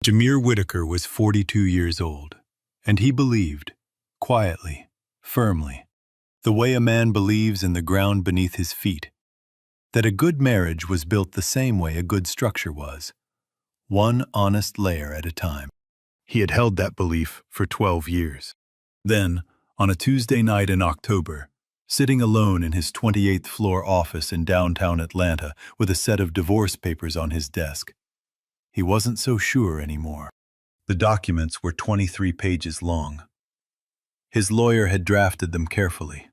Jameer Whitaker was 42 years old, and he believed, quietly, firmly, the way a man believes in the ground beneath his feet, that a good marriage was built the same way a good structure was, one honest layer at a time. He had held that belief for 12 years. Then, on a Tuesday night in October, sitting alone in his 28th floor office in downtown Atlanta with a set of divorce papers on his desk, he wasn't so sure anymore. The documents were 23 pages long. His lawyer had drafted them carefully.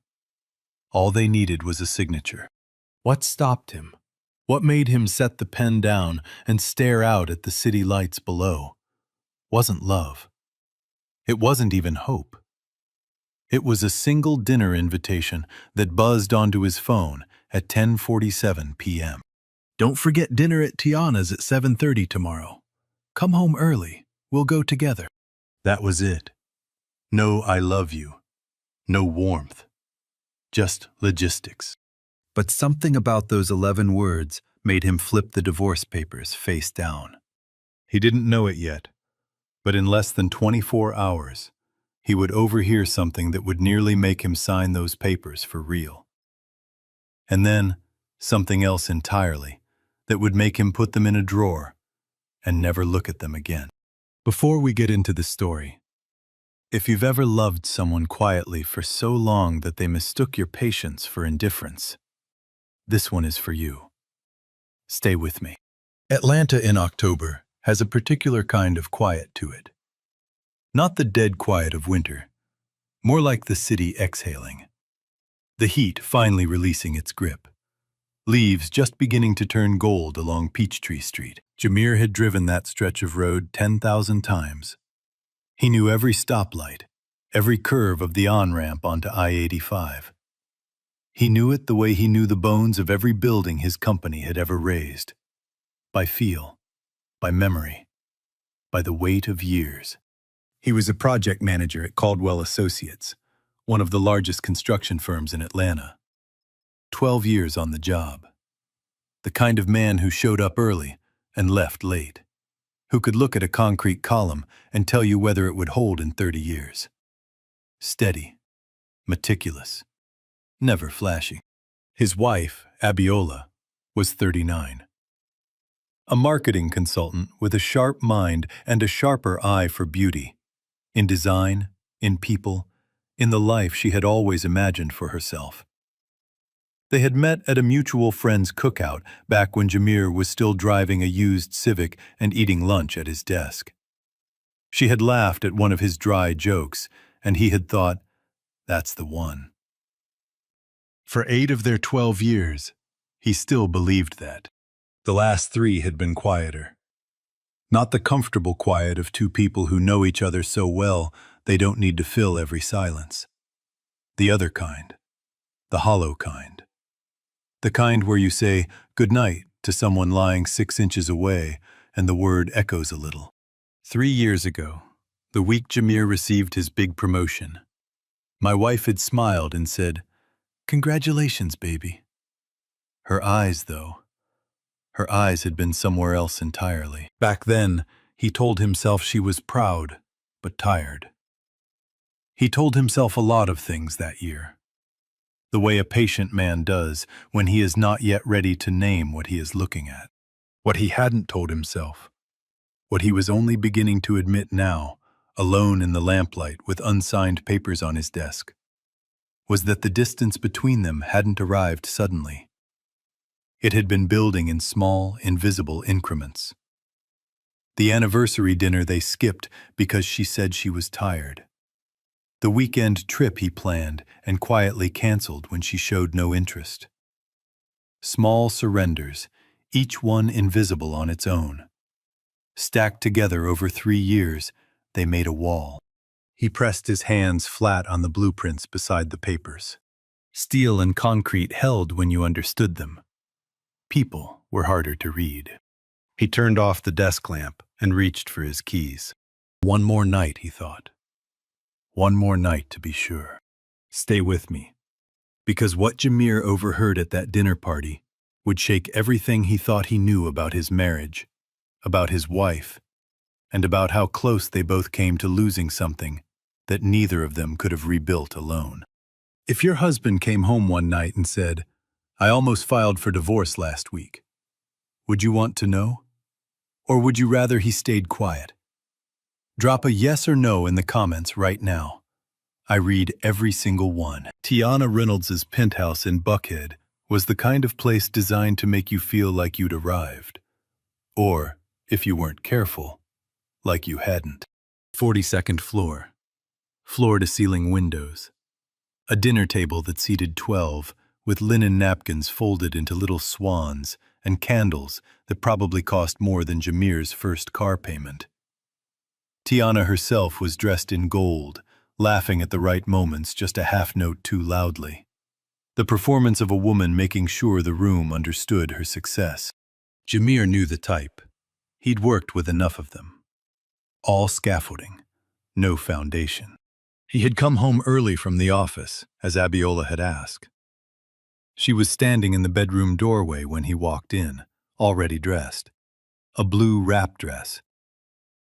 All they needed was a signature. What stopped him? What made him set the pen down and stare out at the city lights below? Wasn't love. It wasn't even hope. It was a single dinner invitation that buzzed onto his phone at 10:47 p.m. Don't forget dinner at Tiana's at 7:30 tomorrow. Come home early. We'll go together. That was it. No I love you. No warmth. Just logistics. But something about those 11 words made him flip the divorce papers face down. He didn't know it yet, but in less than 24 hours, he would overhear something that would nearly make him sign those papers for real. And then, something else entirely, that would make him put them in a drawer and never look at them again. Before we get into the story, if you've ever loved someone quietly for so long that they mistook your patience for indifference, this one is for you. Stay with me. Atlanta in October has a particular kind of quiet to it. Not the dead quiet of winter, more like the city exhaling. The heat finally releasing its grip. Leaves just beginning to turn gold along Peachtree Street. Jameer had driven that stretch of road 10,000 times. He knew every stoplight, every curve of the on-ramp onto I-85. He knew it the way he knew the bones of every building his company had ever raised. By feel, by memory, by the weight of years. He was a project manager at Caldwell Associates, one of the largest construction firms in Atlanta. 12 years on the job. The kind of man who showed up early and left late. Who could look at a concrete column and tell you whether it would hold in 30 years. Steady, meticulous, never flashy. His wife, Abiola, was 39. A marketing consultant with a sharp mind and a sharper eye for beauty. In design, in people, in the life she had always imagined for herself. They had met at a mutual friend's cookout back when Jameer was still driving a used Civic and eating lunch at his desk. She had laughed at one of his dry jokes, and he had thought, that's the one. For 8 of their 12 years, he still believed that. The last 3 had been quieter. Not the comfortable quiet of 2 people who know each other so well they don't need to fill every silence. The other kind. The hollow kind. The kind where you say good night to someone lying 6 inches away and the word echoes a little. 3 years ago, the week Jameer received his big promotion, my wife had smiled and said, "Congratulations, baby." Her eyes, though, her eyes had been somewhere else entirely. Back then, he told himself she was proud, but tired. He told himself a lot of things that year. The way a patient man does when he is not yet ready to name what he is looking at. What he hadn't told himself, what he was only beginning to admit now, alone in the lamplight with unsigned papers on his desk, was that the distance between them hadn't arrived suddenly. It had been building in small, invisible increments. The anniversary dinner they skipped because she said she was tired. The weekend trip he planned and quietly canceled when she showed no interest. Small surrenders, each one invisible on its own. Stacked together over 3 years, they made a wall. He pressed his hands flat on the blueprints beside the papers. Steel and concrete held when you understood them. People were harder to read. He turned off the desk lamp and reached for his keys. One more night, he thought. One more night to be sure. Stay with me. Because what Jameer overheard at that dinner party would shake everything he thought he knew about his marriage, about his wife, and about how close they both came to losing something that neither of them could have rebuilt alone. If your husband came home one night and said, "I almost filed for divorce last week," would you want to know? Or would you rather he stayed quiet? Drop a yes or no in the comments right now. I read every single one. Tiana Reynolds's penthouse in Buckhead was the kind of place designed to make you feel like you'd arrived. Or, if you weren't careful, like you hadn't. 42nd floor. Floor-to-ceiling windows. A dinner table that seated 12, with linen napkins folded into little swans and candles that probably cost more than Jameer's first car payment. Tiana herself was dressed in gold, laughing at the right moments just a half note too loudly. The performance of a woman making sure the room understood her success. Jameer knew the type. He'd worked with enough of them. All scaffolding, no foundation. He had come home early from the office, as Abiola had asked. She was standing in the bedroom doorway when he walked in, already dressed. A blue wrap dress.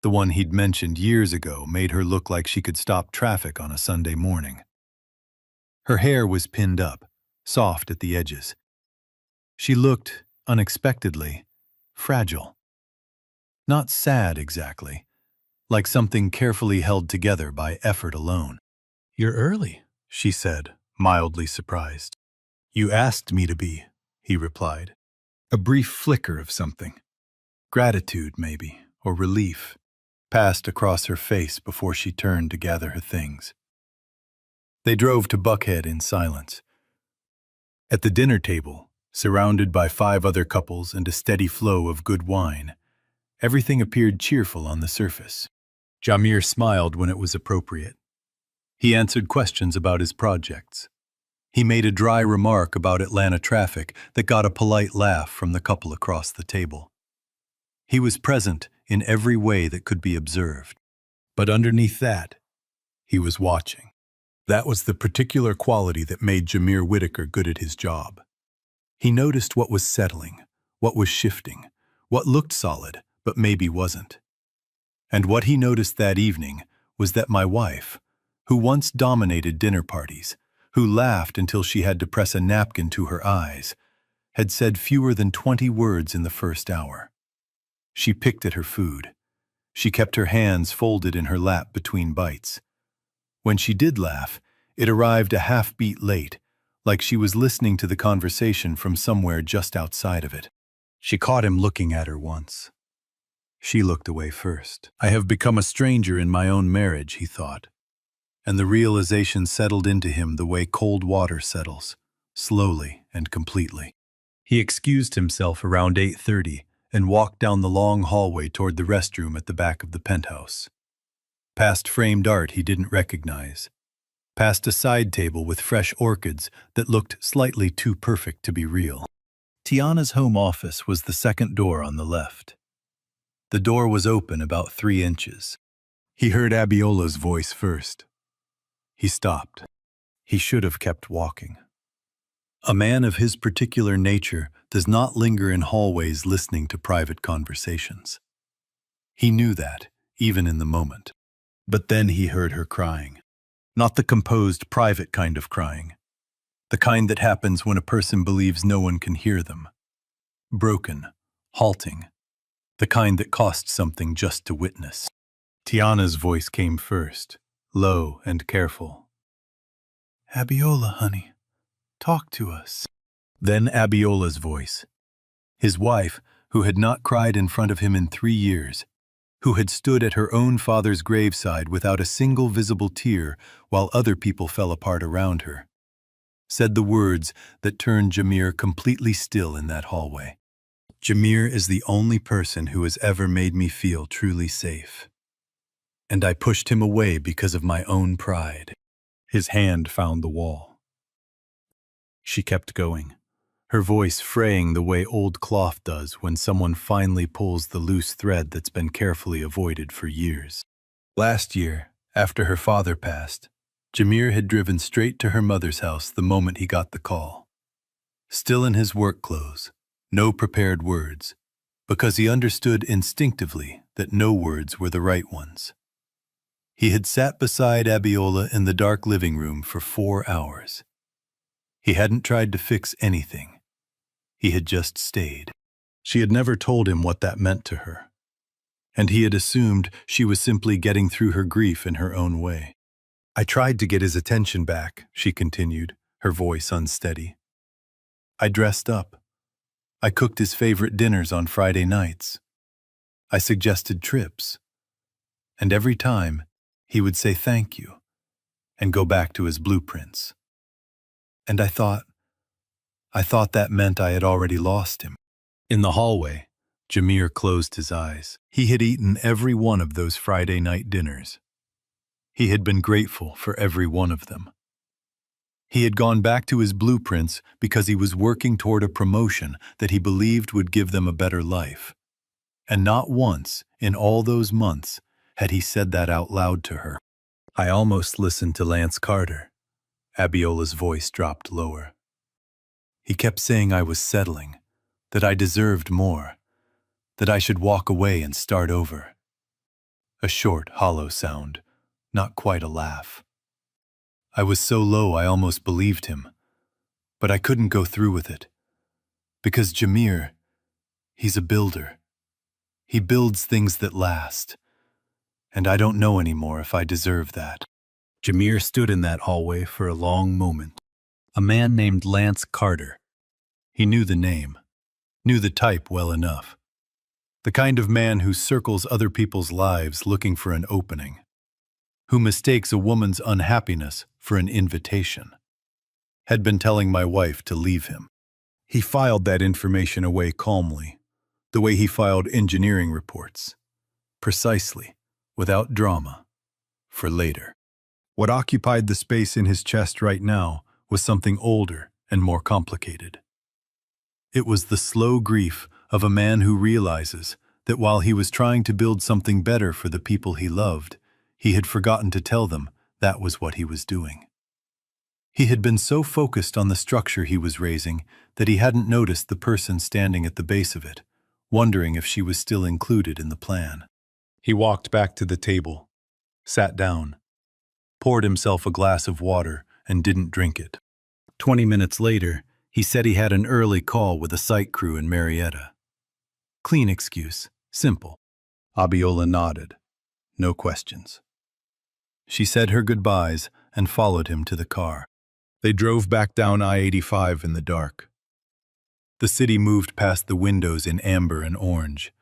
The one he'd mentioned years ago made her look like she could stop traffic on a Sunday morning. Her hair was pinned up, soft at the edges. She looked, unexpectedly, fragile. Not sad exactly, like something carefully held together by effort alone. "You're early," she said, mildly surprised. "You asked me to be," he replied. A brief flicker of something, gratitude maybe, or relief, passed across her face before she turned to gather her things. They drove to Buckhead in silence. At the dinner table, surrounded by 5 other couples and a steady flow of good wine, everything appeared cheerful on the surface. Jameer smiled when it was appropriate. He answered questions about his projects. He made a dry remark about Atlanta traffic that got a polite laugh from the couple across the table. He was present in every way that could be observed. But underneath that, he was watching. That was the particular quality that made Jameer Whitaker good at his job. He noticed what was settling, what was shifting, what looked solid, but maybe wasn't. And what he noticed that evening was that my wife, who once dominated dinner parties, who laughed until she had to press a napkin to her eyes, had said fewer than 20 words in the first hour. She picked at her food. She kept her hands folded in her lap between bites. When she did laugh, it arrived a half-beat late, like she was listening to the conversation from somewhere just outside of it. She caught him looking at her once. She looked away first. "I have become a stranger in my own marriage," he thought. And the realization settled into him the way cold water settles, slowly and completely. He excused himself around 8:30 and walked down the long hallway toward the restroom at the back of the penthouse. Past framed art he didn't recognize. Past a side table with fresh orchids that looked slightly too perfect to be real. Tiana's home office was the second door on the left. The door was open about 3 inches. He heard Abiola's voice first. He stopped. He should have kept walking. A man of his particular nature does not linger in hallways listening to private conversations. He knew that, even in the moment. But then he heard her crying. Not the composed, private kind of crying. The kind that happens when a person believes no one can hear them. Broken, halting. The kind that costs something just to witness. Tiana's voice came first, low and careful. "Abiola, honey, talk to us." Then Abiola's voice. His wife, who had not cried in front of him in 3 years, who had stood at her own father's graveside without a single visible tear while other people fell apart around her, said the words that turned Jameer completely still in that hallway. "Jameer is the only person who has ever made me feel truly safe. And I pushed him away because of my own pride." His hand found the wall. She kept going, her voice fraying the way old cloth does when someone finally pulls the loose thread that's been carefully avoided for years. Last year, after her father passed, Jameer had driven straight to her mother's house the moment he got the call. Still in his work clothes, no prepared words, because he understood instinctively that no words were the right ones. He had sat beside Abiola in the dark living room for 4 hours. He hadn't tried to fix anything. He had just stayed. She had never told him what that meant to her, and he had assumed she was simply getting through her grief in her own way. I tried to get his attention back, she continued, her voice unsteady. I dressed up. I cooked his favorite dinners on Friday nights. I suggested trips. And every time, he would say thank you and go back to his blueprints. And I thought that meant I had already lost him. In the hallway, Jameer closed his eyes. He had eaten every one of those Friday night dinners. He had been grateful for every one of them. He had gone back to his blueprints because he was working toward a promotion that he believed would give them a better life. And not once, in all those months, had he said that out loud to her. I almost listened to Lance Carter. Abiola's voice dropped lower. He kept saying I was settling, that I deserved more, that I should walk away and start over. A short, hollow sound, not quite a laugh. I was so low I almost believed him, but I couldn't go through with it. Because Jameer, he's a builder. He builds things that last, and I don't know anymore if I deserve that. Jameer stood in that hallway for a long moment. A man named Lance Carter. He knew the name, knew the type well enough. The kind of man who circles other people's lives looking for an opening, who mistakes a woman's unhappiness for an invitation, had been telling my wife to leave him. He filed that information away calmly, the way he filed engineering reports, precisely, without drama, for later. What occupied the space in his chest right now was something older and more complicated. It was the slow grief of a man who realizes that while he was trying to build something better for the people he loved, he had forgotten to tell them that was what he was doing. He had been so focused on the structure he was raising that he hadn't noticed the person standing at the base of it, wondering if she was still included in the plan. He walked back to the table, sat down, poured himself a glass of water, and didn't drink it. 20 minutes later, he said he had an early call with a site crew in Marietta. Clean excuse, simple. Abiola nodded. No questions. She said her goodbyes and followed him to the car. They drove back down I-85 in the dark. The city moved past the windows in amber and orange,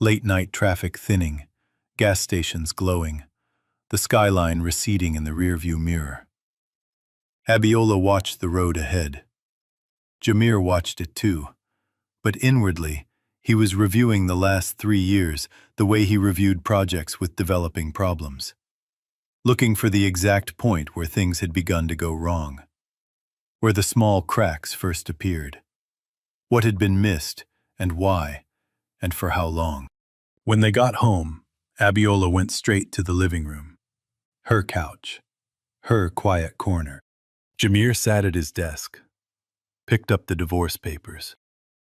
late-night traffic thinning, gas stations glowing, the skyline receding in the rearview mirror. Abiola watched the road ahead. Jameer watched it too, but inwardly, he was reviewing the last 3 years the way he reviewed projects with developing problems, looking for the exact point where things had begun to go wrong, where the small cracks first appeared, what had been missed and why, and for how long. When they got home, Abiola went straight to the living room, her couch, her quiet corner. Jameer sat at his desk, picked up the divorce papers.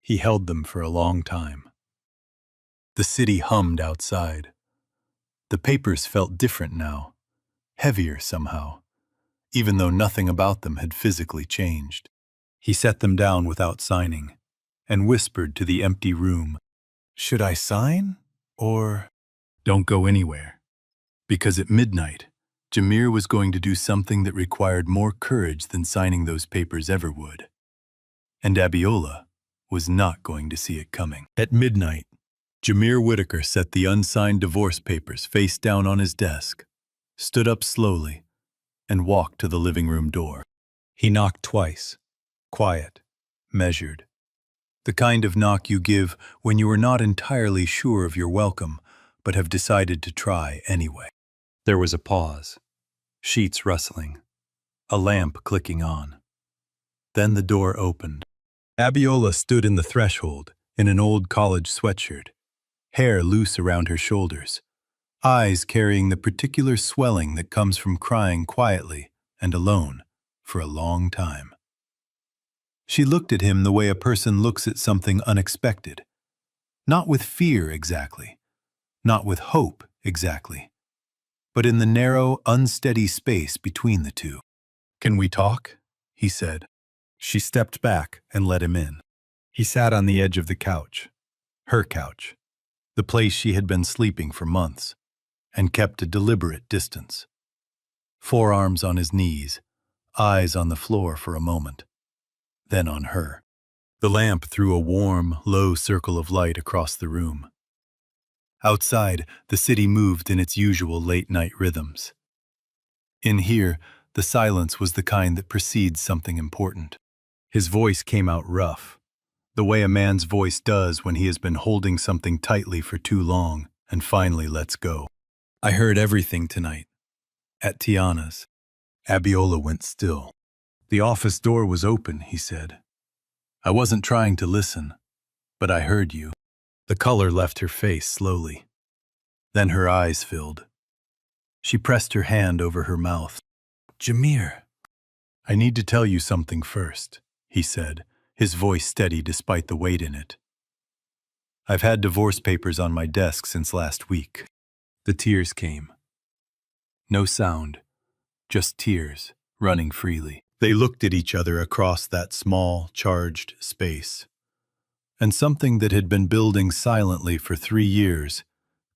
He held them for a long time. The city hummed outside. The papers felt different now, heavier somehow, even though nothing about them had physically changed. He set them down without signing, and whispered to the empty room, "Should I sign, or don't go anywhere?" Because at midnight, Jameer was going to do something that required more courage than signing those papers ever would. And Abiola was not going to see it coming. At midnight, Jameer Whitaker set the unsigned divorce papers face down on his desk, stood up slowly, and walked to the living room door. He knocked twice, quiet, measured. The kind of knock you give when you are not entirely sure of your welcome, but have decided to try anyway. There was a pause, sheets rustling, a lamp clicking on. Then the door opened. Abiola stood in the threshold in an old college sweatshirt, hair loose around her shoulders, eyes carrying the particular swelling that comes from crying quietly and alone for a long time. She looked at him the way a person looks at something unexpected, not with fear exactly, not with hope exactly, but in the narrow, unsteady space between the two. "Can we talk?" he said. She stepped back and let him in. He sat on the edge of the couch, her couch, the place she had been sleeping for months, and kept a deliberate distance. Forearms on his knees, eyes on the floor for a moment, then on her. The lamp threw a warm, low circle of light across the room. Outside, the city moved in its usual late-night rhythms. In here, the silence was the kind that precedes something important. His voice came out rough, the way a man's voice does when he has been holding something tightly for too long and finally lets go. "I heard everything tonight. At Tiana's." Abiola went still. "The office door was open," he said. "I wasn't trying to listen, but I heard you." The color left her face slowly. Then her eyes filled. She pressed her hand over her mouth. "Jamir." "I need to tell you something first," he said, his voice steady despite the weight in it. "I've had divorce papers on my desk since last week." The tears came. No sound, just tears, running freely. They looked at each other across that small, charged space. And something that had been building silently for 3 years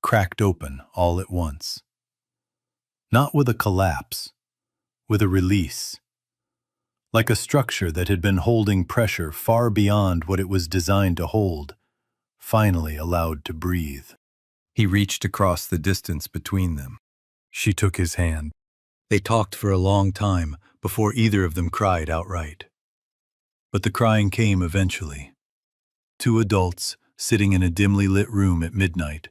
cracked open all at once. Not with a collapse, with a release. Like a structure that had been holding pressure far beyond what it was designed to hold, finally allowed to breathe. He reached across the distance between them. She took his hand. They talked for a long time before either of them cried outright. But the crying came eventually. Two adults sitting in a dimly lit room at midnight,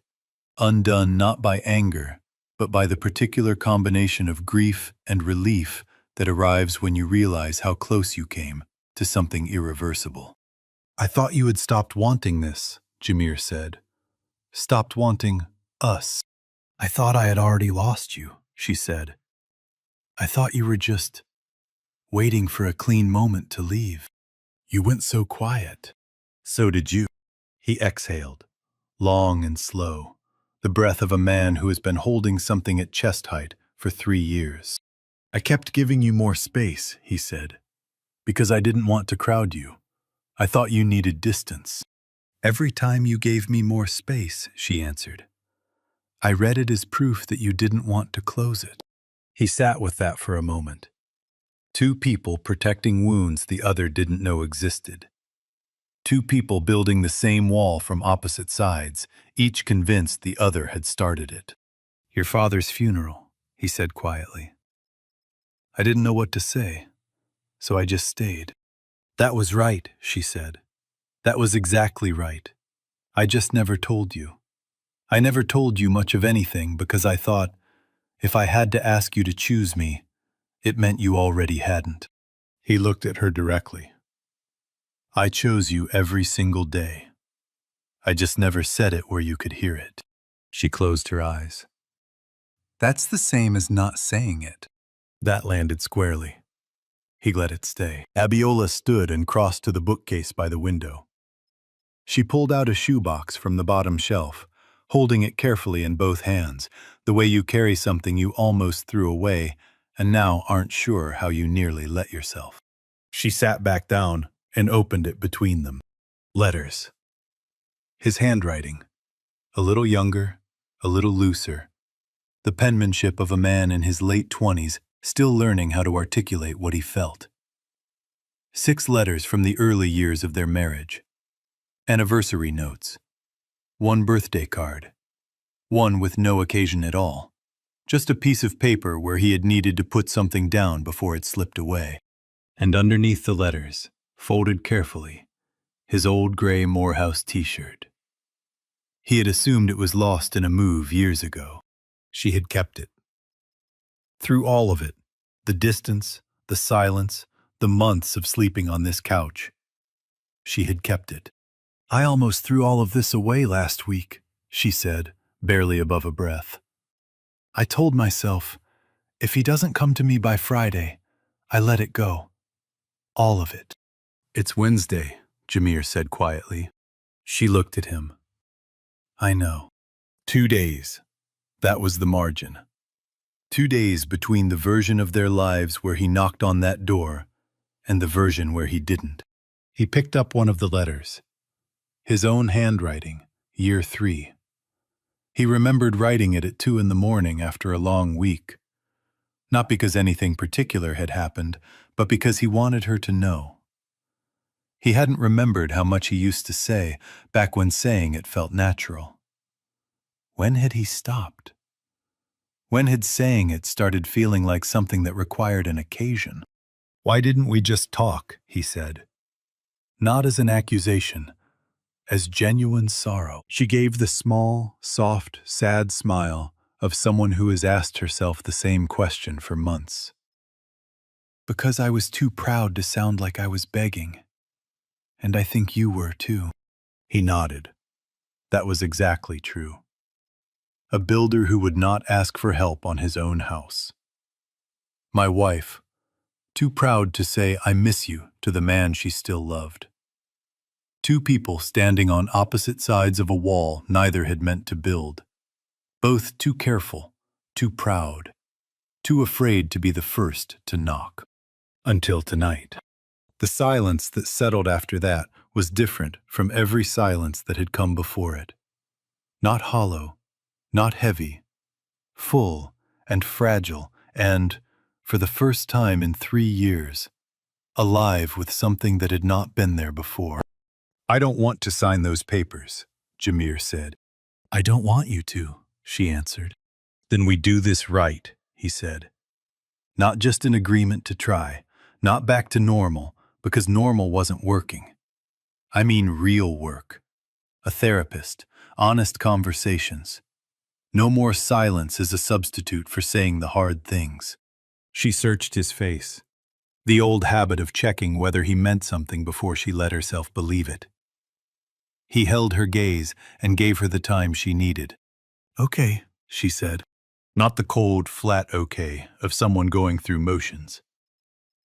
undone not by anger, but by the particular combination of grief and relief that arrives when you realize how close you came to something irreversible. "I thought you had stopped wanting this," Jamir said. "Stopped wanting us." "I thought I had already lost you," she said. "I thought you were just waiting for a clean moment to leave. You went so quiet." "So did you." He exhaled, long and slow, the breath of a man who has been holding something at chest height for 3 years. "I kept giving you more space," he said, "because I didn't want to crowd you. I thought you needed distance." "Every time you gave me more space," she answered, "I read it as proof that you didn't want to close it." He sat with that for a moment. Two people protecting wounds the other didn't know existed. Two people building the same wall from opposite sides, each convinced the other had started it. "Your father's funeral," he said quietly. "I didn't know what to say, so I just stayed." "That was right," she said. "That was exactly right. I just never told you. I never told you much of anything because I thought, if I had to ask you to choose me, it meant you already hadn't." He looked at her directly. "I chose you every single day. I just never said it where you could hear it." She closed her eyes. "That's the same as not saying it." That landed squarely. He let it stay. Abiola stood and crossed to the bookcase by the window. She pulled out a shoebox from the bottom shelf, holding it carefully in both hands, the way you carry something you almost threw away and now aren't sure how you nearly let yourself. She sat back down and opened it between them. Letters. His handwriting. A little younger, a little looser. The penmanship of a man in his late 20s, still learning how to articulate what he felt. 6 letters from the early years of their marriage. Anniversary notes. 1 birthday card. 1 with no occasion at all. Just a piece of paper where he had needed to put something down before it slipped away. And underneath the letters, folded carefully, his old gray Morehouse t-shirt. He had assumed it was lost in a move years ago. She had kept it. Through all of it, the distance, the silence, the months of sleeping on this couch, she had kept it. "I almost threw all of this away last week," she said, barely above a breath. "I told myself, if he doesn't come to me by Friday, I let it go. All of it." "It's Wednesday," Jamir said quietly. She looked at him. "I know." 2 days. That was the margin. 2 days between the version of their lives where he knocked on that door and the version where he didn't. He picked up one of the letters. His own handwriting, year 3. He remembered writing it at 2 in the morning after a long week. Not because anything particular had happened, but because he wanted her to know. He hadn't remembered how much he used to say back when saying it felt natural. When had he stopped? When had saying it started feeling like something that required an occasion? Why didn't we just talk, he said. Not as an accusation, as genuine sorrow. She gave the small, soft, sad smile of someone who has asked herself the same question for months. Because I was too proud to sound like I was begging. And I think you were too. He nodded. That was exactly true. A builder who would not ask for help on his own house. My wife, too proud to say I miss you to the man she still loved. 2 people standing on opposite sides of a wall neither had meant to build. Both too careful, too proud, too afraid to be the first to knock. Until tonight. The silence that settled after that was different from every silence that had come before it. Not hollow, not heavy, full and fragile and, for the first time in 3 years, alive with something that had not been there before. I don't want to sign those papers, Jameer said. I don't want you to, she answered. Then we do this right, he said. Not just an agreement to try, not back to normal, because normal wasn't working. I mean real work. A therapist, honest conversations. No more silence as a substitute for saying the hard things. She searched his face. The old habit of checking whether he meant something before she let herself believe it. He held her gaze and gave her the time she needed. Okay, she said. Not the cold, flat okay of someone going through motions.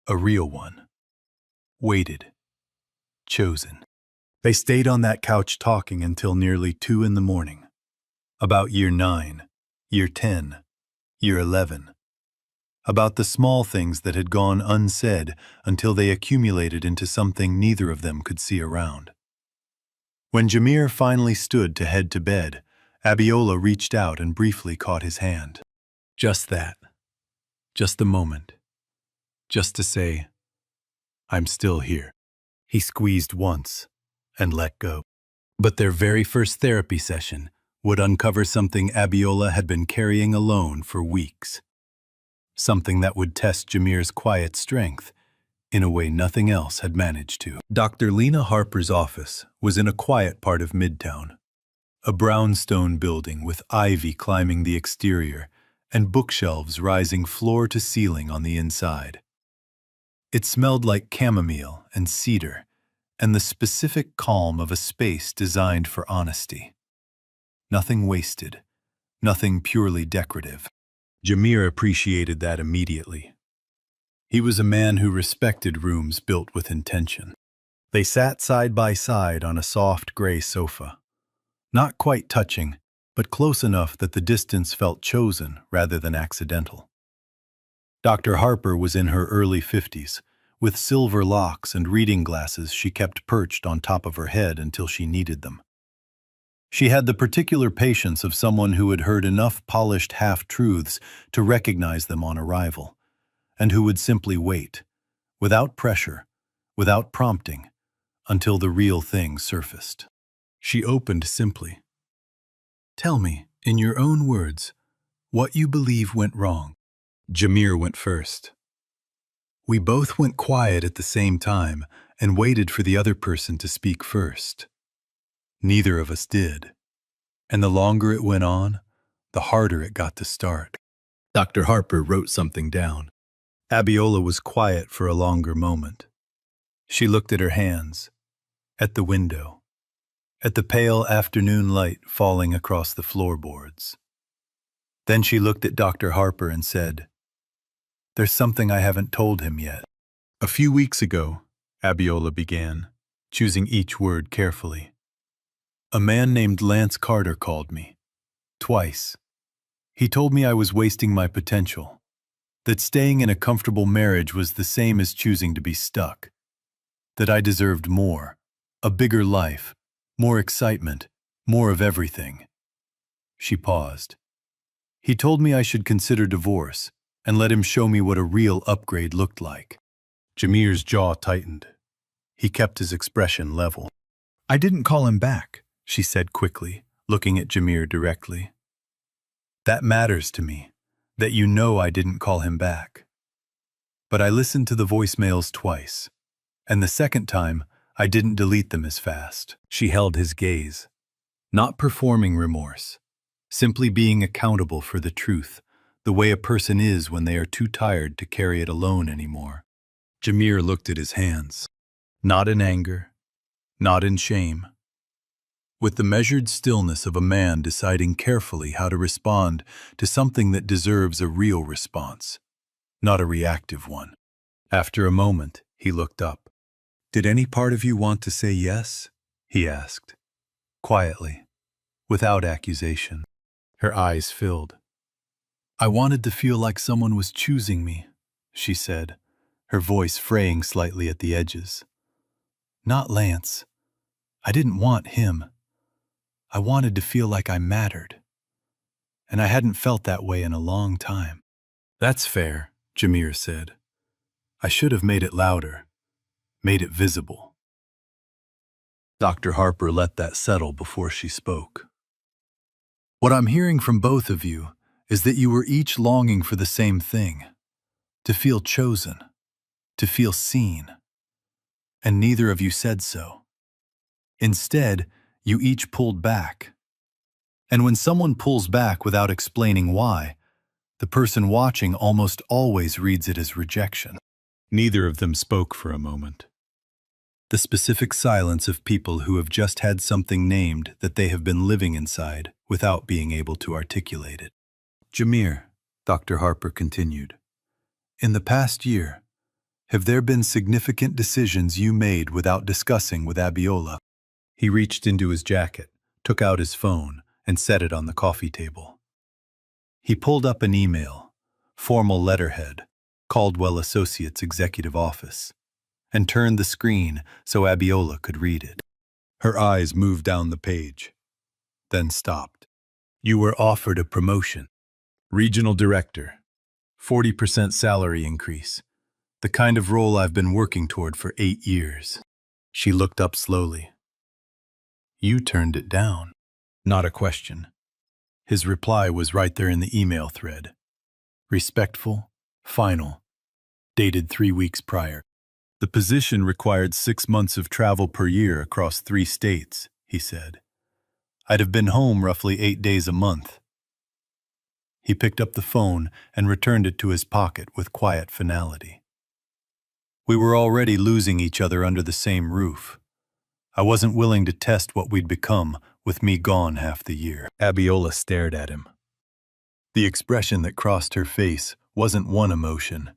A real one. Waited. Chosen. They stayed on that couch talking until nearly 2 in the morning. About year 9, year 10, year 11. About the small things that had gone unsaid until they accumulated into something neither of them could see around. When Jameer finally stood to head to bed, Abiola reached out and briefly caught his hand. Just that. Just the moment. Just to say, I'm still here. He squeezed once and let go. But their very first therapy session would uncover something Abiola had been carrying alone for weeks. Something that would test Jameer's quiet strength in a way nothing else had managed to. Dr. Lena Harper's office was in a quiet part of Midtown. A brownstone building with ivy climbing the exterior and bookshelves rising floor to ceiling on the inside. It smelled like chamomile and cedar and the specific calm of a space designed for honesty. Nothing wasted, nothing purely decorative. Jameer appreciated that immediately. He was a man who respected rooms built with intention. They sat side by side on a soft gray sofa, not quite touching, but close enough that the distance felt chosen rather than accidental. Dr. Harper was in her early 50s, with silver locks and reading glasses she kept perched on top of her head until she needed them. She had the particular patience of someone who had heard enough polished half-truths to recognize them on arrival, and who would simply wait, without pressure, without prompting, until the real thing surfaced. She opened simply. Tell me, in your own words, what you believe went wrong. Jameer went first. We both went quiet at the same time and waited for the other person to speak first. Neither of us did. And the longer it went on, the harder it got to start. Dr. Harper wrote something down. Abiola was quiet for a longer moment. She looked at her hands, at the window, at the pale afternoon light falling across the floorboards. Then she looked at Dr. Harper and said, There's something I haven't told him yet. A few weeks ago, Abiola began, choosing each word carefully. A man named Lance Carter called me. Twice. He told me I was wasting my potential, that staying in a comfortable marriage was the same as choosing to be stuck, that I deserved more, a bigger life, more excitement, more of everything. She paused. He told me I should consider divorce and let him show me what a real upgrade looked like. Jameer's jaw tightened. He kept his expression level. I didn't call him back, she said quickly, looking at Jameer directly. That matters to me, that you know I didn't call him back. But I listened to the voicemails twice, and the second time, I didn't delete them as fast. She held his gaze. Not performing remorse, simply being accountable for the truth, the way a person is when they are too tired to carry it alone anymore. Jameer looked at his hands. Not in anger, not in shame. With the measured stillness of a man deciding carefully how to respond to something that deserves a real response, not a reactive one. After a moment, he looked up. Did any part of you want to say yes? He asked, quietly, without accusation. Her eyes filled. I wanted to feel like someone was choosing me, she said, her voice fraying slightly at the edges. Not Lance. I didn't want him. I wanted to feel like I mattered. And I hadn't felt that way in a long time. That's fair, Jameer said. I should have made it louder, made it visible. Dr. Harper let that settle before she spoke. What I'm hearing from both of you is that you were each longing for the same thing, to feel chosen, to feel seen. And neither of you said so. Instead, you each pulled back. And when someone pulls back without explaining why, the person watching almost always reads it as rejection. Neither of them spoke for a moment. The specific silence of people who have just had something named that they have been living inside without being able to articulate it. Jameer, Dr. Harper continued, in the past year, have there been significant decisions you made without discussing with Abiola? He reached into his jacket, took out his phone, and set it on the coffee table. He pulled up an email, formal letterhead, Caldwell Associates Executive Office, and turned the screen so Abiola could read it. Her eyes moved down the page, then stopped. You were offered a promotion. Regional Director, 40% salary increase, the kind of role I've been working toward for 8 years. She looked up slowly. You turned it down. Not a question. His reply was right there in the email thread. Respectful, final, dated 3 weeks prior. The position required 6 months of travel per year across 3 states, he said. I'd have been home roughly 8 days a month. He picked up the phone and returned it to his pocket with quiet finality. We were already losing each other under the same roof. I wasn't willing to test what we'd become with me gone half the year. Abiola stared at him. The expression that crossed her face wasn't one emotion.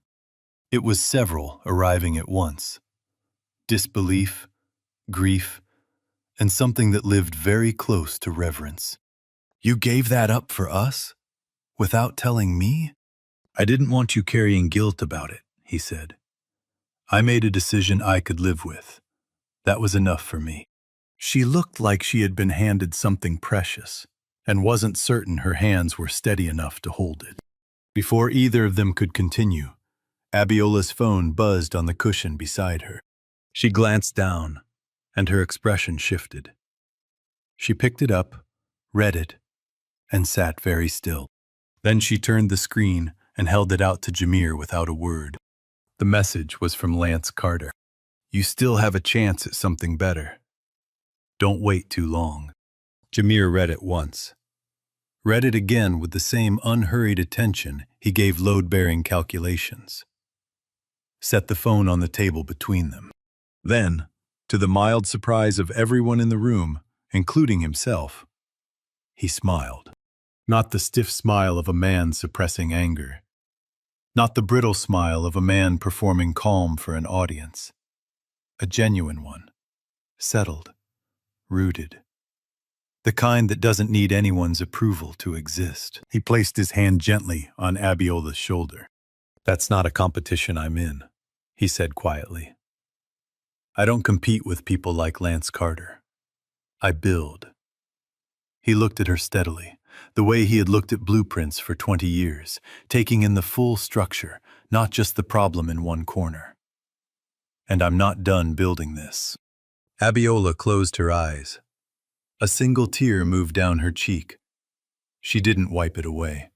It was several arriving at once. Disbelief, grief, and something that lived very close to reverence. You gave that up for us? Without telling me? I didn't want you carrying guilt about it, he said. I made a decision I could live with. That was enough for me. She looked like she had been handed something precious, and wasn't certain her hands were steady enough to hold it. Before either of them could continue, Abiola's phone buzzed on the cushion beside her. She glanced down, and her expression shifted. She picked it up, read it, and sat very still. Then she turned the screen and held it out to Jameer without a word. The message was from Lance Carter. You still have a chance at something better. Don't wait too long. Jameer read it once. Read it again with the same unhurried attention he gave load-bearing calculations. Set the phone on the table between them. Then, to the mild surprise of everyone in the room, including himself, he smiled. Not the stiff smile of a man suppressing anger. Not the brittle smile of a man performing calm for an audience. A genuine one, settled, rooted. The kind that doesn't need anyone's approval to exist. He placed his hand gently on Abiola's shoulder. "That's not a competition I'm in," he said quietly. "I don't compete with people like Lance Carter. I build." He looked at her steadily, the way he had looked at blueprints for 20 years, taking in the full structure, not just the problem in one corner. "And I'm not done building this." Abiola closed her eyes. A single tear moved down her cheek. She didn't wipe it away.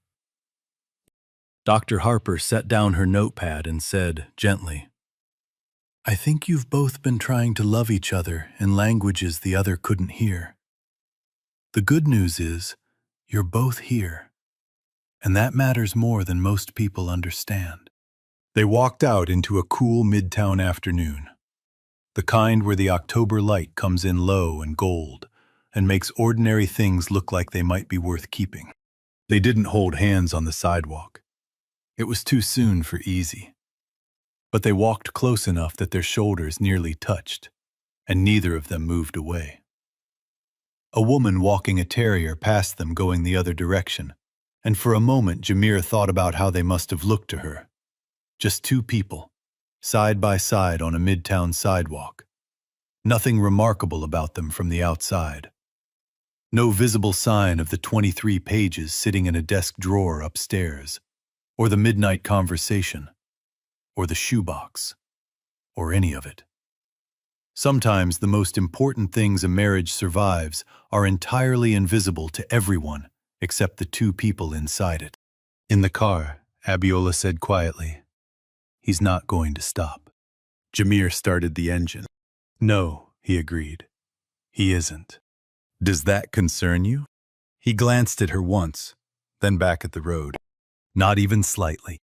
Dr. Harper set down her notepad and said, gently, "I think you've both been trying to love each other in languages the other couldn't hear. The good news is, you're both here, and that matters more than most people understand." They walked out into a cool midtown afternoon, the kind where the October light comes in low and gold and makes ordinary things look like they might be worth keeping. They didn't hold hands on the sidewalk. It was too soon for easy. But they walked close enough that their shoulders nearly touched, and neither of them moved away. A woman walking a terrier passed them going the other direction, and for a moment Jameer thought about how they must have looked to her. Just two people, side by side on a midtown sidewalk. Nothing remarkable about them from the outside. No visible sign of the 23 pages sitting in a desk drawer upstairs, or the midnight conversation, or the shoebox, or any of it. Sometimes the most important things a marriage survives are entirely invisible to everyone except the two people inside it. In the car, Abiola said quietly, "He's not going to stop." Jameer started the engine. "No," he agreed. "He isn't." "Does that concern you?" He glanced at her once, then back at the road. Not even slightly.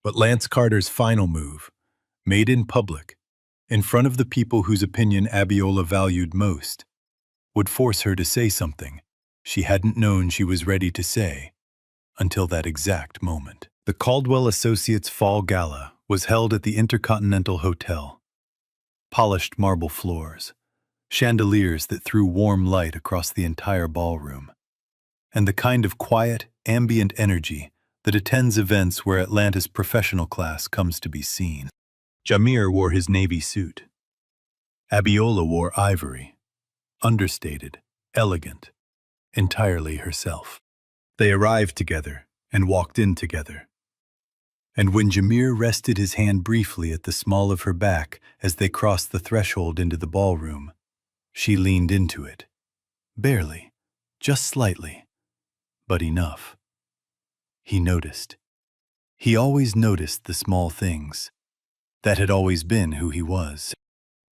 But Lance Carter's final move, made in public, in front of the people whose opinion Abiola valued most, would force her to say something she hadn't known she was ready to say until that exact moment. The Caldwell Associates Fall Gala was held at the Intercontinental Hotel. Polished marble floors, chandeliers that threw warm light across the entire ballroom, and the kind of quiet, ambient energy that attends events where Atlanta's professional class comes to be seen. Jameer wore his navy suit. Abiola wore ivory, understated, elegant, entirely herself. They arrived together and walked in together. And when Jameer rested his hand briefly at the small of her back as they crossed the threshold into the ballroom, she leaned into it. Barely, just slightly, but enough. He noticed. He always noticed the small things. That had always been who he was.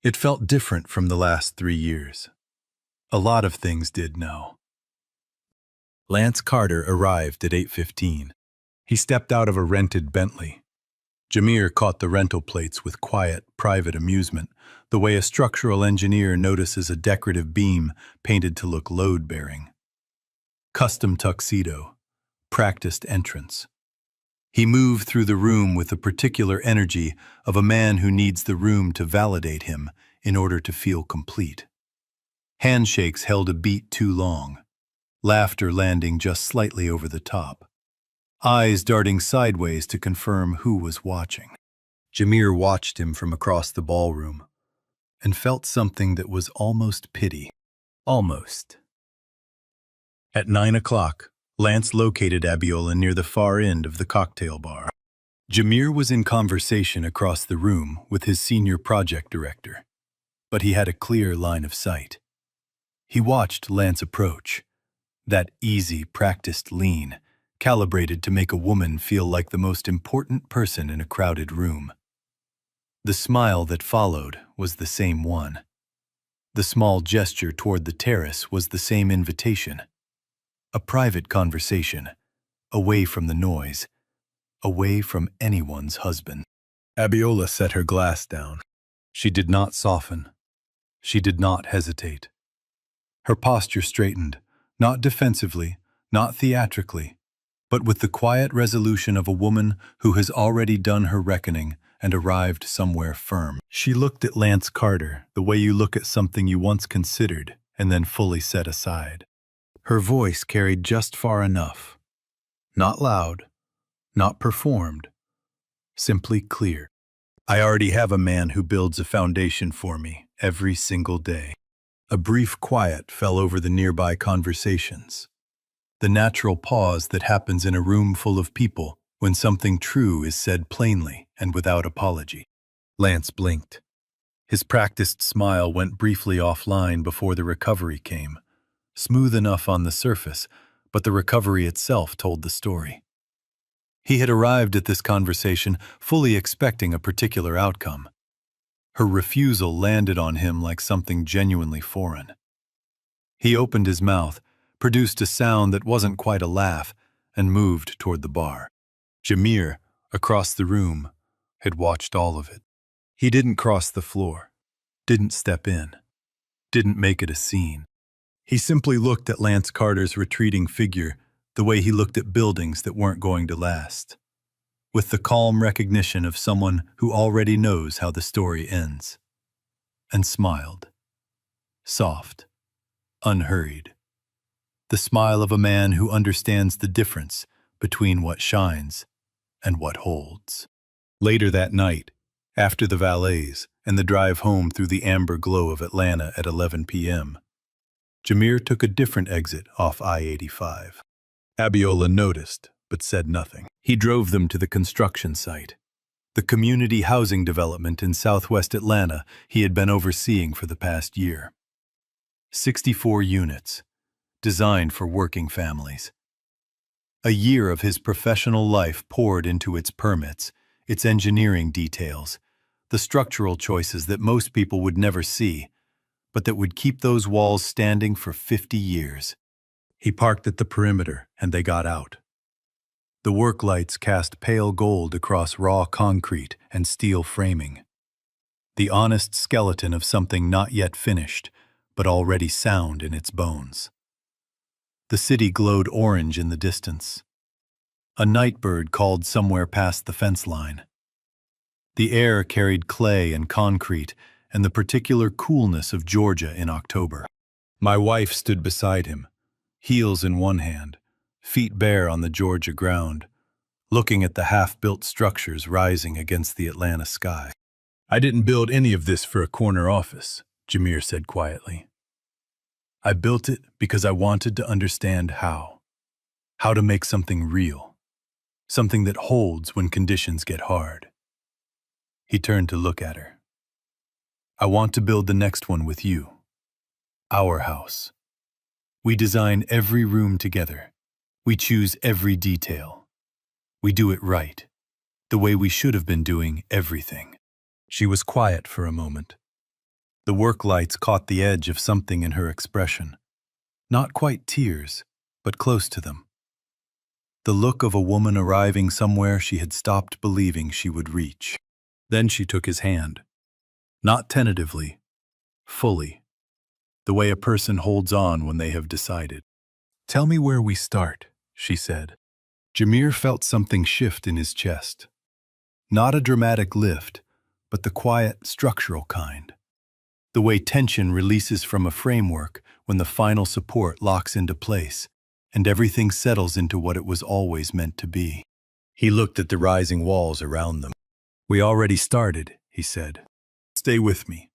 It felt different from the last 3 years. A lot of things did now. Lance Carter arrived at 8:15. He stepped out of a rented Bentley. Jameer caught the rental plates with quiet, private amusement, the way a structural engineer notices a decorative beam painted to look load-bearing. Custom tuxedo. Practiced entrance. He moved through the room with the particular energy of a man who needs the room to validate him in order to feel complete. Handshakes held a beat too long, laughter landing just slightly over the top, eyes darting sideways to confirm who was watching. Jameer watched him from across the ballroom and felt something that was almost pity. Almost. At 9 o'clock, Lance located Abiola near the far end of the cocktail bar. Jameer was in conversation across the room with his senior project director, but he had a clear line of sight. He watched Lance approach, that easy, practiced lean, calibrated to make a woman feel like the most important person in a crowded room. The smile that followed was the same one. The small gesture toward the terrace was the same invitation. A private conversation, away from the noise, away from anyone's husband. Abiola set her glass down. She did not soften. She did not hesitate. Her posture straightened, not defensively, not theatrically, but with the quiet resolution of a woman who has already done her reckoning and arrived somewhere firm. She looked at Lance Carter the way you look at something you once considered and then fully set aside. Her voice carried just far enough. Not loud, not performed, simply clear. I already have a man who builds a foundation for me every single day. A brief quiet fell over the nearby conversations. The natural pause that happens in a room full of people when something true is said plainly and without apology. Lance blinked. His practiced smile went briefly offline before the recovery came. Smooth enough on the surface, but the recovery itself told the story. He had arrived at this conversation fully expecting a particular outcome. Her refusal landed on him like something genuinely foreign. He opened his mouth, produced a sound that wasn't quite a laugh, and moved toward the bar. Jameer, across the room, had watched all of it. He didn't cross the floor, didn't step in, didn't make it a scene. He simply looked at Lance Carter's retreating figure the way he looked at buildings that weren't going to last, with the calm recognition of someone who already knows how the story ends, and smiled. Soft, unhurried. The smile of a man who understands the difference between what shines and what holds. Later that night, after the valets and the drive home through the amber glow of Atlanta at 11 p.m., Jameer took a different exit off I-85. Abiola noticed, but said nothing. He drove them to the construction site, the community housing development in southwest Atlanta he had been overseeing for the past year. 64 units, designed for working families. A year of his professional life poured into its permits, its engineering details, the structural choices that most people would never see, but that would keep those walls standing for 50 years. He parked at the perimeter, and they got out. The work lights cast pale gold across raw concrete and steel framing. The honest skeleton of something not yet finished, but already sound in its bones. The city glowed orange in the distance. A nightbird called somewhere past the fence line. The air carried clay and concrete and the particular coolness of Georgia in October. My wife stood beside him, heels in one hand, feet bare on the Georgia ground, looking at the half-built structures rising against the Atlanta sky. I didn't build any of this for a corner office, Jameer said quietly. I built it because I wanted to understand how to make something real, something that holds when conditions get hard. He turned to look at her. I want to build the next one with you. Our house. We design every room together. We choose every detail. We do it right, the way we should have been doing everything. She was quiet for a moment. The work lights caught the edge of something in her expression. Not quite tears, but close to them. The look of a woman arriving somewhere she had stopped believing she would reach. Then she took his hand. Not tentatively, fully, the way a person holds on when they have decided. Tell me where we start, she said. Jameer felt something shift in his chest. Not a dramatic lift, but the quiet, structural kind. The way tension releases from a framework when the final support locks into place and everything settles into what it was always meant to be. He looked at the rising walls around them. We already started, he said. Stay with me.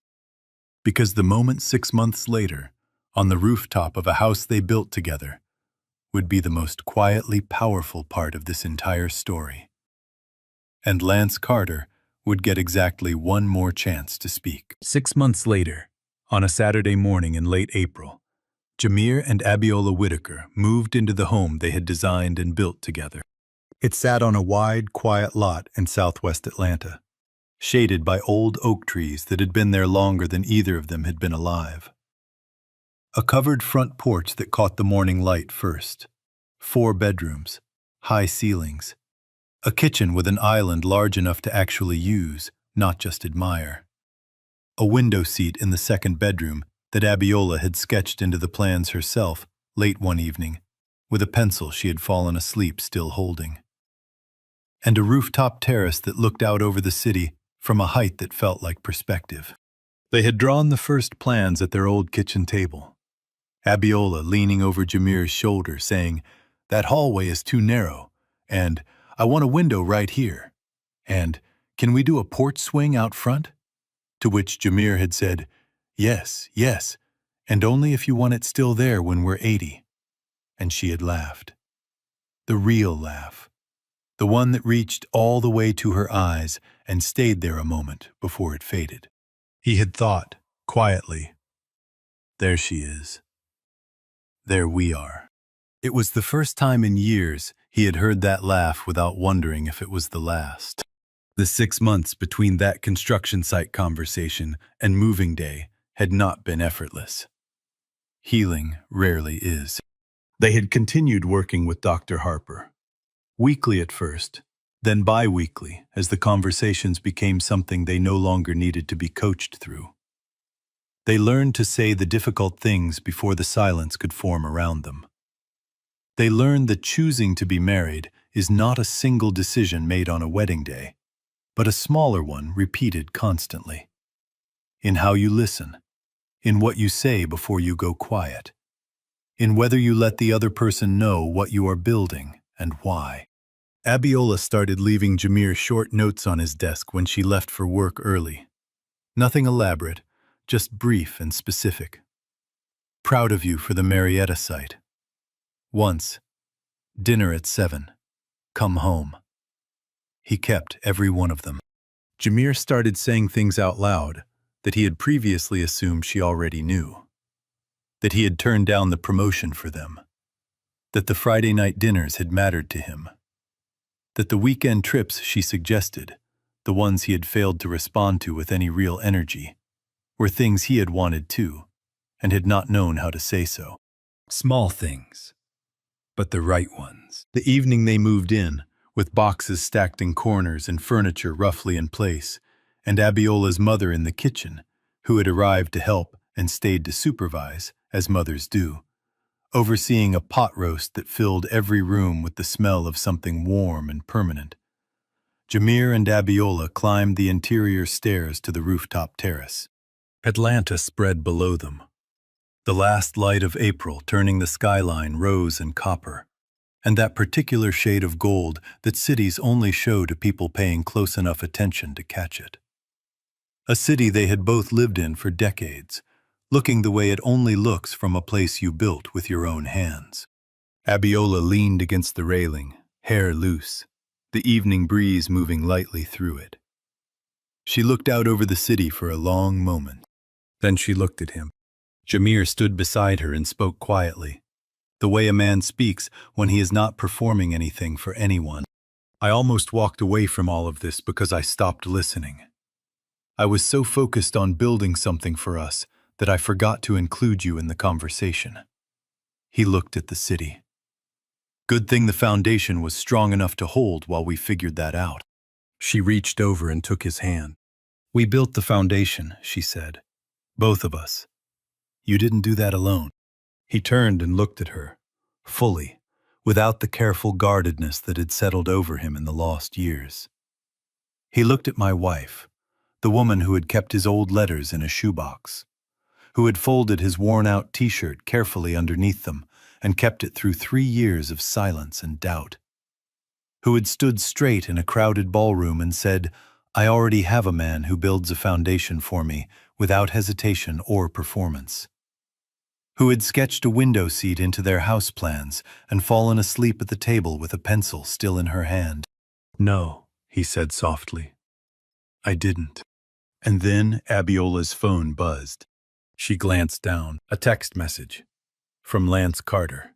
Because the moment 6 months later, on the rooftop of a house they built together, would be the most quietly powerful part of this entire story. And Lance Carter would get exactly one more chance to speak. 6 months later, on a Saturday morning in late April, Jameer and Abiola Whitaker moved into the home they had designed and built together. It sat on a wide, quiet lot in southwest Atlanta, shaded by old oak trees that had been there longer than either of them had been alive. A covered front porch that caught the morning light first. 4 bedrooms, high ceilings. A kitchen with an island large enough to actually use, not just admire. A window seat in the second bedroom that Abiola had sketched into the plans herself late one evening, with a pencil she had fallen asleep still holding. And a rooftop terrace that looked out over the city from a height that felt like perspective. They had drawn the first plans at their old kitchen table, Abiola leaning over Jameer's shoulder saying, "That hallway is too narrow," and "I want a window right here," and "Can we do a porch swing out front?" To which Jameer had said, "Yes, yes, and only if you want it still there when we're 80. And she had laughed. The real laugh. The one that reached all the way to her eyes and stayed there a moment before it faded. He had thought, quietly, "There she is. There we are." It was the first time in years he had heard that laugh without wondering if it was the last. The 6 months between that construction site conversation and moving day had not been effortless. Healing rarely is. They had continued working with Dr. Harper. Weekly at first, then bi-weekly as the conversations became something they no longer needed to be coached through. They learned to say the difficult things before the silence could form around them. They learned that choosing to be married is not a single decision made on a wedding day, but a smaller one repeated constantly. In how you listen, in what you say before you go quiet, in whether you let the other person know what you are building and why. Abiola started leaving Jameer short notes on his desk when she left for work early. Nothing elaborate, just brief and specific. "Proud of you for the Marietta site. Once, dinner at 7. Come home." He kept every one of them. Jameer started saying things out loud that he had previously assumed she already knew. That he had turned down the promotion for them. That the Friday night dinners had mattered to him. That the weekend trips she suggested, the ones he had failed to respond to with any real energy, were things he had wanted too, and had not known how to say so. Small things, but the right ones. The evening they moved in, with boxes stacked in corners and furniture roughly in place, and Abiola's mother in the kitchen, who had arrived to help and stayed to supervise, as mothers do, overseeing a pot roast that filled every room with the smell of something warm and permanent. Jameer and Abiola climbed the interior stairs to the rooftop terrace. Atlanta spread below them. The last light of April turning the skyline rose and copper, and that particular shade of gold that cities only show to people paying close enough attention to catch it. A city they had both lived in for decades, looking the way it only looks from a place you built with your own hands. Abiola leaned against the railing, hair loose, the evening breeze moving lightly through it. She looked out over the city for a long moment. Then she looked at him. Jameer stood beside her and spoke quietly, the way a man speaks when he is not performing anything for anyone. "I almost walked away from all of this because I stopped listening. I was so focused on building something for us that I forgot to include you in the conversation." He looked at the city. "Good thing the foundation was strong enough to hold while we figured that out." She reached over and took his hand. "We built the foundation," she said. "Both of us. You didn't do that alone." He turned and looked at her, fully, without the careful guardedness that had settled over him in the lost years. He looked at my wife, the woman who had kept his old letters in a shoebox, who had folded his worn-out t-shirt carefully underneath them and kept it through 3 years of silence and doubt, who had stood straight in a crowded ballroom and said, "I already have a man who builds a foundation for me without hesitation or performance," who had sketched a window seat into their house plans and fallen asleep at the table with a pencil still in her hand. "No," he said softly. "I didn't." And then Abiola's phone buzzed. She glanced down. A text message from Lance Carter.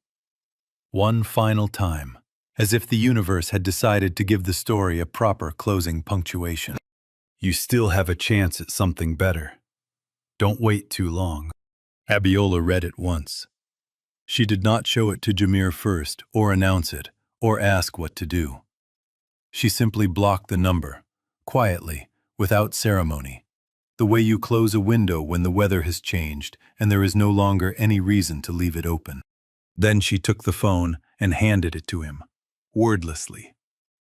One final time, as if the universe had decided to give the story a proper closing punctuation. "You still have a chance at something better. Don't wait too long." Abiola read it once. She did not show it to Jameer first, or announce it, or ask what to do. She simply blocked the number, quietly, without ceremony, the way you close a window when the weather has changed and there is no longer any reason to leave it open. Then she took the phone and handed it to him, wordlessly,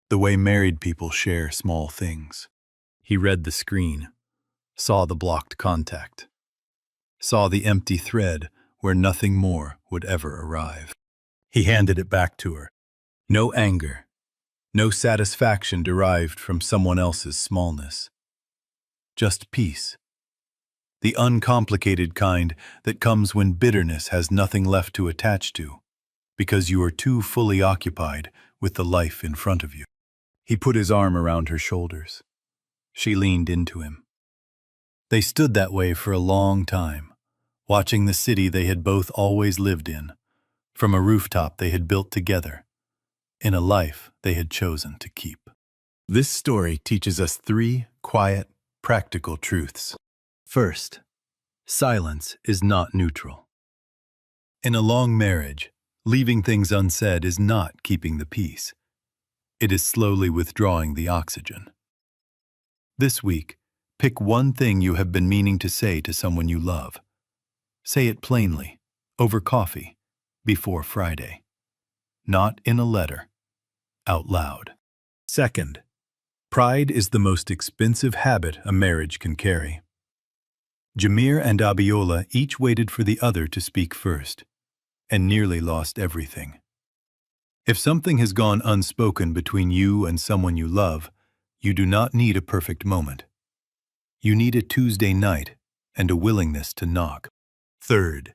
the way married people share small things. He read the screen, saw the blocked contact, saw the empty thread where nothing more would ever arrive. He handed it back to her. No anger, no satisfaction derived from someone else's smallness. Just peace. The uncomplicated kind that comes when bitterness has nothing left to attach to, because you are too fully occupied with the life in front of you. He put his arm around her shoulders. She leaned into him. They stood that way for a long time, watching the city they had both always lived in, from a rooftop they had built together, in a life they had chosen to keep. This story teaches us 3 quiet, practical truths. First, silence is not neutral. In a long marriage, leaving things unsaid is not keeping the peace. It is slowly withdrawing the oxygen. This week, pick one thing you have been meaning to say to someone you love. Say it plainly, over coffee, before Friday. Not in a letter, out loud. Second, pride is the most expensive habit a marriage can carry. Jameer and Abiola each waited for the other to speak first, and nearly lost everything. If something has gone unspoken between you and someone you love, you do not need a perfect moment. You need a Tuesday night and a willingness to knock. Third,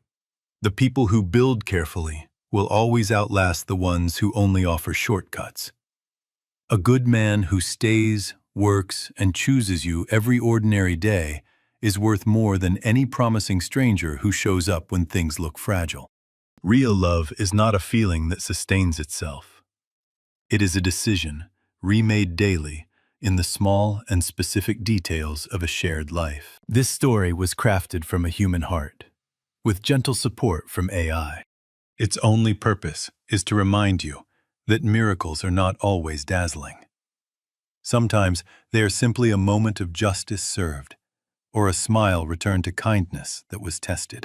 the people who build carefully will always outlast the ones who only offer shortcuts. A good man who stays, works, and chooses you every ordinary day is worth more than any promising stranger who shows up when things look fragile. Real love is not a feeling that sustains itself. It is a decision, remade daily, in the small and specific details of a shared life. This story was crafted from a human heart, with gentle support from AI. Its only purpose is to remind you that miracles are not always dazzling. Sometimes they are simply a moment of justice served, or a smile returned to kindness that was tested.